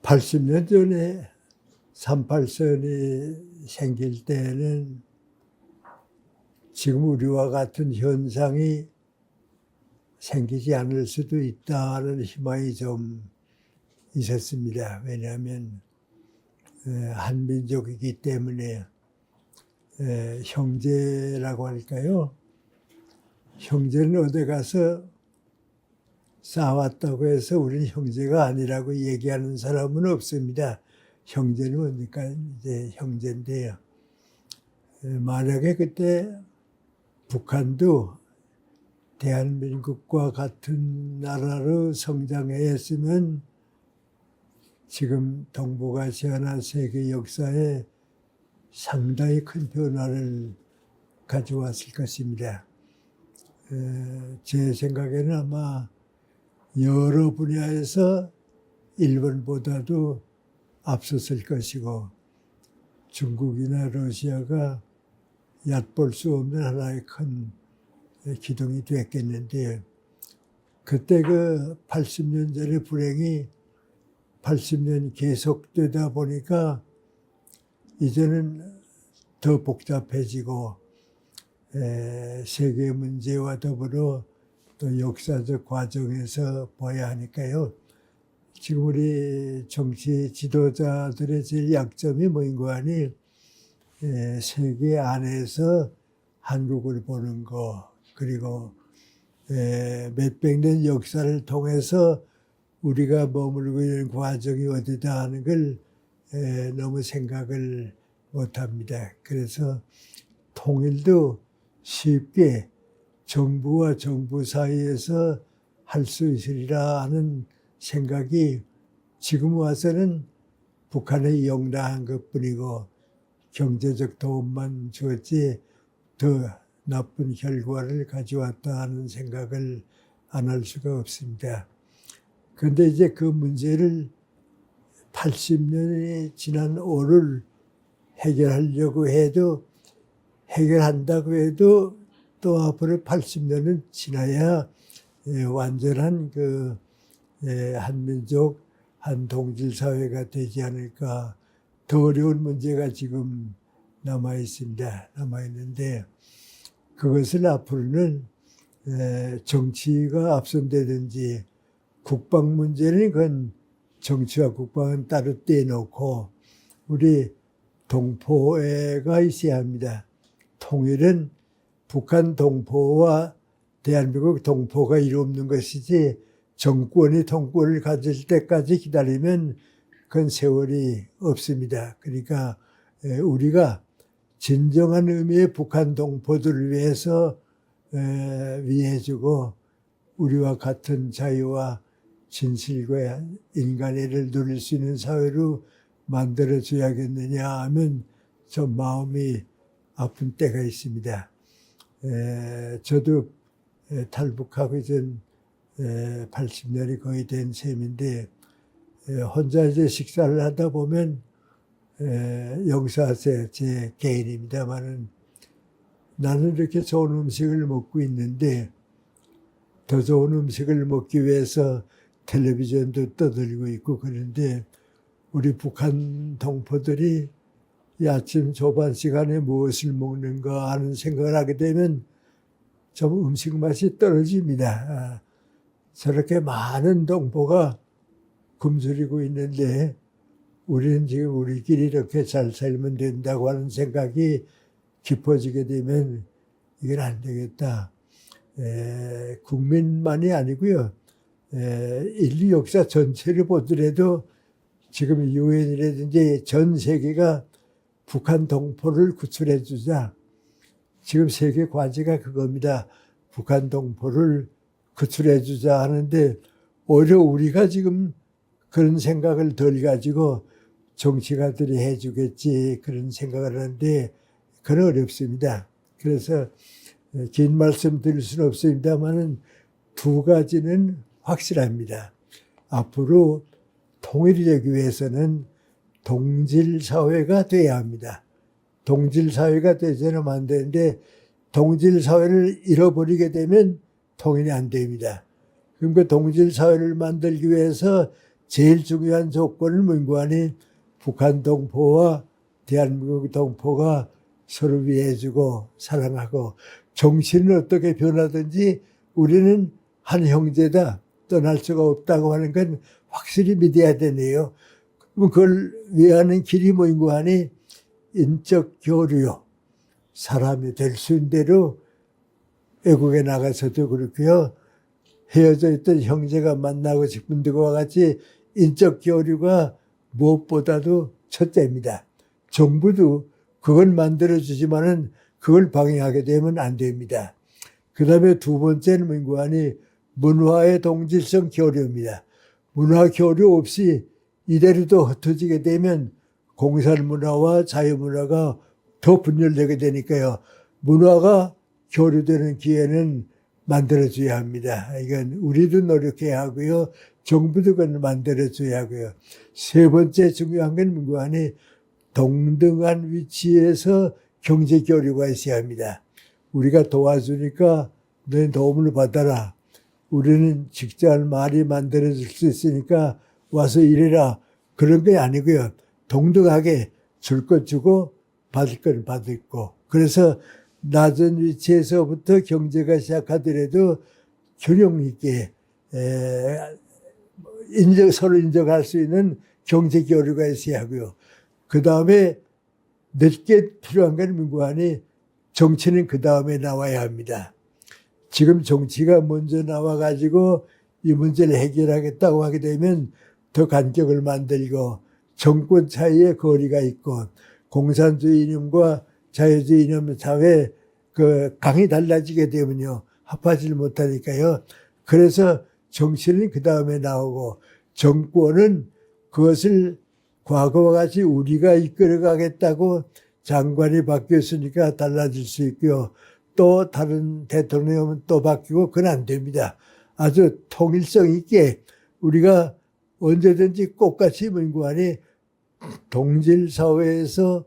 80년 전에 38선이 생길 때는 지금 우리와 같은 현상이 생기지 않을 수도 있다는 희망이 좀 있었습니다. 왜냐하면 한민족이기 때문에 형제라고 할까요? 형제는 어디 가서 싸웠다고 해서 우리는 형제가 아니라고 얘기하는 사람은 없습니다. 형제는 뭡니까? 이제 형제인데요. 만약에 그때 북한도 대한민국과 같은 나라로 성장했으면 지금 동북아시아나 세계 역사에 상당히 큰 변화를 가져왔을 것입니다. 제 생각에는 아마 여러 분야에서 일본보다도 앞섰을 것이고 중국이나 러시아가 얕볼 수 없는 하나의 큰 기둥이 됐겠는데 그때 그 80년 전의 불행이 80년 계속되다 보니까 이제는 더 복잡해지고 세계 문제와 더불어 또 역사적 과정에서 봐야 하니까요. 지금 우리 정치 지도자들의 제일 약점이 뭐인 거 아니? 세계 안에서 한국을 보는 거, 그리고 몇백 년 역사를 통해서 우리가 머물고 있는 과정이 어디다 하는 걸 너무 생각을 못합니다. 그래서 통일도 쉽게 정부와 정부 사이에서 할 수 있으리라 하는 생각이 지금 와서는 북한에 영락한 것뿐이고 경제적 도움만 주었지 더 나쁜 결과를 가져왔다 하는 생각을 안 할 수가 없습니다. 그런데 이제 그 문제를 80년이 지난 오늘 해결하려고 해도 해결한다고 해도 또 앞으로 80년은 지나야 완전한 그 한민족, 한동질 사회가 되지 않을까. 더 어려운 문제가 지금 남아 있습니다. 남아 있는데 그것을 앞으로는 정치가 앞선다든지 국방 문제는 그건 정치와 국방은 따로 떼놓고 우리 동포가 있어야 합니다. 통일은 북한 동포와 대한민국 동포가 이루는 것이지 정권이 통권을 가질 때까지 기다리면 그건 세월이 없습니다. 그러니까 우리가 진정한 의미의 북한 동포들을 위해서 위해주고 우리와 같은 자유와 진실과 인간애를 누릴 수 있는 사회로 만들어줘야겠느냐 하면 좀 마음이 아픈 때가 있습니다. 저도 탈북하기 전 80년이 거의 된 셈인데 혼자 이제 식사를 하다 보면 용서하세요. 제 개인입니다만은 나는 이렇게 좋은 음식을 먹고 있는데 더 좋은 음식을 먹기 위해서 텔레비전도 떠들고 있고 그런데 우리 북한 동포들이 이 아침 조반 시간에 무엇을 먹는가 하는 생각을 하게 되면 좀 음식 맛이 떨어집니다. 저렇게 많은 동포가 굶주리고 있는데 우리는 지금 우리끼리 이렇게 잘 살면 된다고 하는 생각이 깊어지게 되면 이건 안 되겠다. 국민만이 아니고요. 인류 역사 전체를 보더라도 지금 유엔이라든지 전 세계가 북한 동포를 구출해 주자. 지금 세계 과제가 그겁니다. 북한 동포를 구출해 주자 하는데 오히려 우리가 지금 그런 생각을 덜 가지고 정치가들이 해주겠지 그런 생각을 하는데 그건 어렵습니다. 그래서 긴 말씀 드릴 수는 없습니다만은 두 가지는 확실합니다. 앞으로 통일이 되기 위해서는 동질 사회가 돼야 합니다. 동질 사회가 되서는 안 되는데 동질 사회를 잃어버리게 되면 통일이 안 됩니다. 그러니까 동질 사회를 만들기 위해서 제일 중요한 조건은 문관이 북한 동포와 대한민국 동포가 서로 위해주고 사랑하고 정치는 어떻게 변하든지 우리는 한 형제다 떠날 수가 없다고 하는 건 확실히 믿어야 되네요. 그럼 그걸 위하는 길이 뭐인고 하니 인적 교류요. 사람이 될 수 있는 대로 외국에 나가서도 그렇고요. 헤어져 있던 형제가 만나고 싶은 데와 같이 인적 교류가 무엇보다도 첫째입니다. 정부도 그걸 만들어주지만은 그걸 방해하게 되면 안 됩니다. 그 다음에 두 번째는 뭔고 하니 문화의 동질성 교류입니다. 문화 교류 없이 이대로도 흩어지게 되면 공산문화와 자유문화가 더 분열되게 되니까요. 문화가 교류되는 기회는 만들어줘야 합니다. 이건 우리도 노력해야 하고요. 정부도 그걸 만들어줘야 하고요. 세 번째 중요한 건 뭔고 하니 동등한 위치에서 경제 교류가 있어야 합니다. 우리가 도와주니까 너희 도움을 받아라. 우리는 직장을 많이 만들어줄 수 있으니까 와서 일해라. 그런 게 아니고요. 동등하게 줄 것 주고 받을 건 받고. 그래서 낮은 위치에서부터 경제가 시작하더라도 균형 있게 서로 인정할 수 있는 경제 교류가 있어야 하고요. 그 다음에 늦게 필요한 건 민구하니 정치는 그 다음에 나와야 합니다. 지금 정치가 먼저 나와가지고 이 문제를 해결하겠다고 하게 되면 더 간격을 만들고 정권 차이에 거리가 있고 공산주의 이념과 자유주의 이념 사회 그 강이 달라지게 되면요. 합하지 못하니까요. 그래서 정치는 그 다음에 나오고 정권은 그것을 과거와 같이 우리가 이끌어가겠다고 장관이 바뀌었으니까 달라질 수 있고요. 또 다른 대통령은 또 바뀌고 그건 안 됩니다. 아주 통일성 있게 우리가 언제든지 똑같이 문구안이 동질사회에서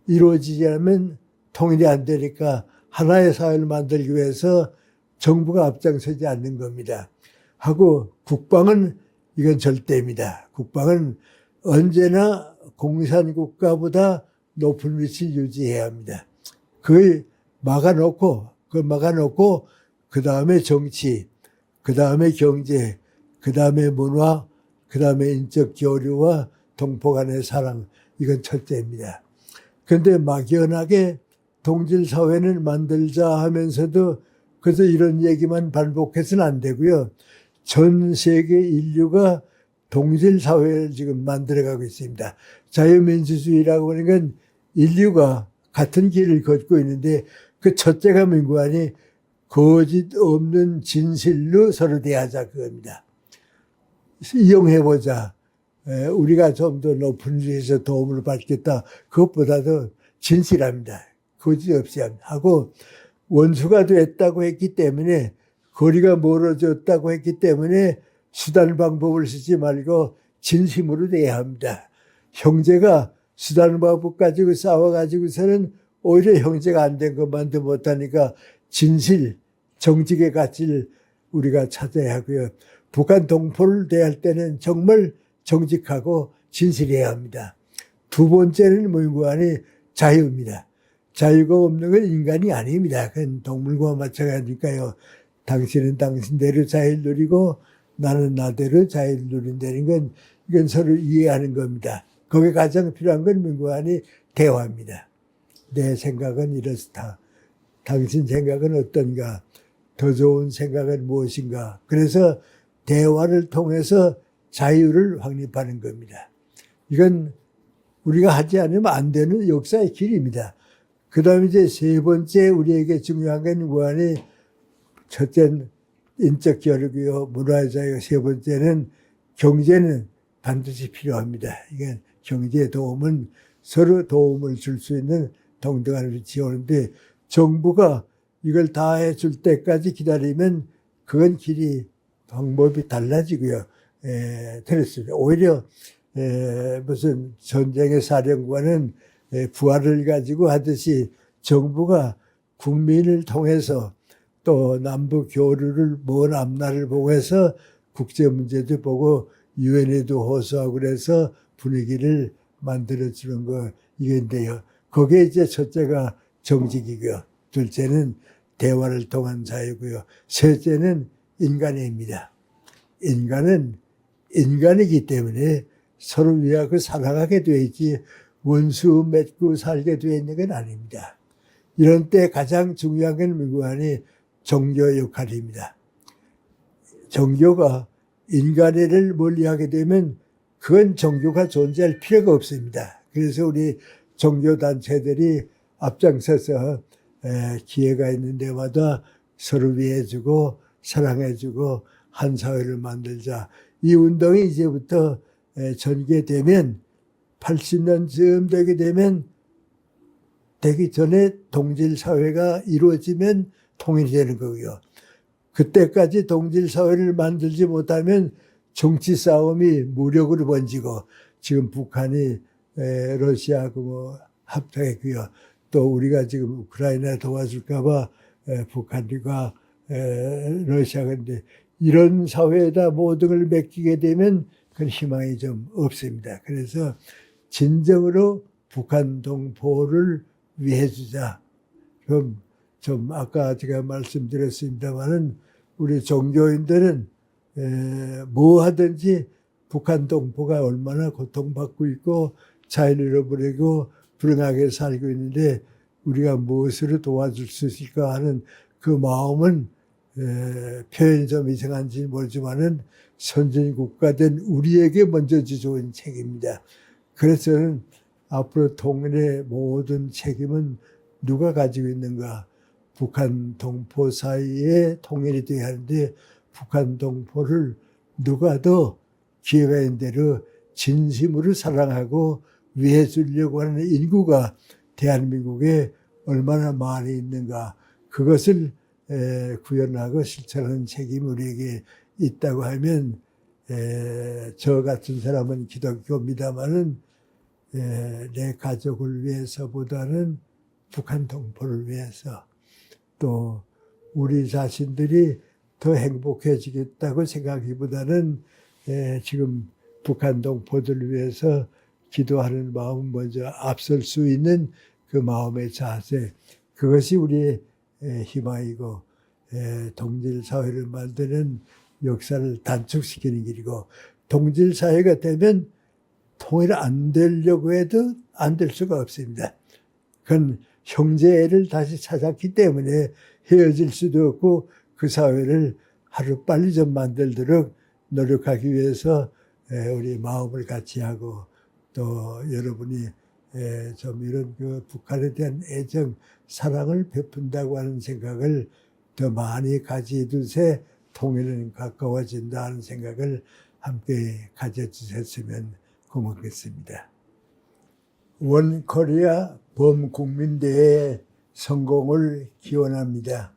이루어지지 않으면 통일이 안 되니까 하나의 사회를 만들기 위해서 정부가 앞장서지 않는 겁니다. 하고 국방은 이건 절대입니다. 국방은 언제나 공산국가보다 높은 위치를 유지해야 합니다. 그걸 막아놓고 그 다음에 정치, 그 다음에 경제, 그 다음에 문화, 그 다음에 인적 교류와 동포 간의 사랑, 이건 첫째입니다. 그런데 막연하게 동질사회는 만들자 하면서도 그래서 이런 얘기만 반복해서는 안 되고요. 전 세계 인류가 동질사회를 지금 만들어가고 있습니다. 자유민주주의라고 하는 건 인류가 같은 길을 걷고 있는데 그 첫째가 민구하니 거짓 없는 진실로 서로 대하자 그겁니다. 이용해보자. 우리가 좀 더 높은 위에서 도움을 받겠다. 그것보다도 진실합니다. 거짓 없이 하고 원수가 됐다고 했기 때문에 거리가 멀어졌다고 했기 때문에 수단 방법을 쓰지 말고 진심으로 대해야 합니다. 형제가 수단 방법 가지고 싸워가지고서는 오히려 형제가 안 된 것만도 못하니까 진실, 정직의 가치를 우리가 찾아야 하고요. 북한 동포를 대할 때는 정말 정직하고 진실해야 합니다. 두 번째는 뭐인고하니 자유입니다. 자유가 없는 건 인간이 아닙니다. 그건 동물과 마찬가지니까요. 당신은 당신대로 자유를 누리고 나는 나대로 자유를 누린다는 건 이건 서로 이해하는 겁니다. 거기에 가장 필요한 건 민구하니 대화입니다. 내 생각은 이렇다. 당신 생각은 어떤가? 더 좋은 생각은 무엇인가? 그래서 대화를 통해서 자유를 확립하는 겁니다. 이건 우리가 하지 않으면 안 되는 역사의 길입니다. 그 다음에 이제 세 번째 우리에게 중요한 건 뭐하니 첫째는 인적 교류고요. 문화의 자유. 세 번째는 경제는 반드시 필요합니다. 이게 경제의 도움은 서로 도움을 줄 수 있는 동등한 위치에 오는데 정부가 이걸 다 해줄 때까지 기다리면 그건 길이 방법이 달라지고요. 틀렸습니다. 오히려 무슨 전쟁의 사령관은 부하를 가지고 하듯이 정부가 국민을 통해서 또 남북 교류를 먼 앞날을 보고 해서 국제 문제도 보고 유엔에도 호소하고 그래서 분위기를 만들어주는 거 이건데요. 거기에 이제 첫째가 정직이고요. 둘째는 대화를 통한 자유고요. 셋째는 인간입니다. 인간은 인간이기 때문에 서로 위하고 사랑하게 되어 있지 원수 맺고 살게 되어 있는 건 아닙니다. 이런 때 가장 중요한 건 미국안이 종교 역할입니다. 종교가 인간애를 멀리하게 되면 그건 종교가 존재할 필요가 없습니다. 그래서 우리 종교단체들이 앞장서서 기회가 있는 데마다 서로 위해주고 사랑해주고 한 사회를 만들자. 이 운동이 이제부터 전개되면 80년쯤 되게 되면 되기 전에 동질사회가 이루어지면 통일이 되는 거고요. 그때까지 동질사회를 만들지 못하면 정치 싸움이 무력으로 번지고 지금 북한이 러시아하고 뭐 합작했고요. 또 우리가 지금 우크라이나 도와줄까 봐 북한과 러시아가 있는데 이런 사회에다 모든 걸 맡기게 되면 그건 희망이 좀 없습니다. 그래서 진정으로 북한 동포를 위해 주자. 그럼 좀 아까 제가 말씀드렸습니다마는 우리 종교인들은 뭐 하든지 북한 동포가 얼마나 고통받고 있고 자유를 잃어버리고 불행하게 살고 있는데 우리가 무엇으로 도와줄 수 있을까 하는 그 마음은 표현이 좀 이상한지 모르지만은 선진국가된 우리에게 먼저 주어진 책임입니다. 그래서 저는 앞으로 통일의 모든 책임은 누가 가지고 있는가? 북한 동포 사이에 통일이 돼야 하는데 북한 동포를 누가 더 기회가 있는 대로 진심으로 사랑하고 위해 주려고 하는 인구가 대한민국에 얼마나 많이 있는가. 그것을 구현하고 실천하는 책임이 우리에게 있다고 하면 저 같은 사람은 기독교입니다마는 내 가족을 위해서보다는 북한 동포를 위해서 또 우리 자신들이 더 행복해지겠다고 생각하기보다는 지금 북한 동포들을 위해서 기도하는 마음 먼저 앞설 수 있는 그 마음의 자세, 그것이 우리의 희망이고 동질사회를 만드는 역사를 단축시키는 길이고, 동질사회가 되면 통일 안 되려고 해도 안 될 수가 없습니다. 그건 형제애를 다시 찾았기 때문에 헤어질 수도 없고 그 사회를 하루 빨리 좀 만들도록 노력하기 위해서 우리 마음을 같이 하고 또 여러분이 좀 이런 그 북한에 대한 애정, 사랑을 베푼다고 하는 생각을 더 많이 가지두세 통일은 가까워진다 하는 생각을 함께 가져주셨으면 고맙겠습니다. 원코리아 범국민대회 성공을 기원합니다.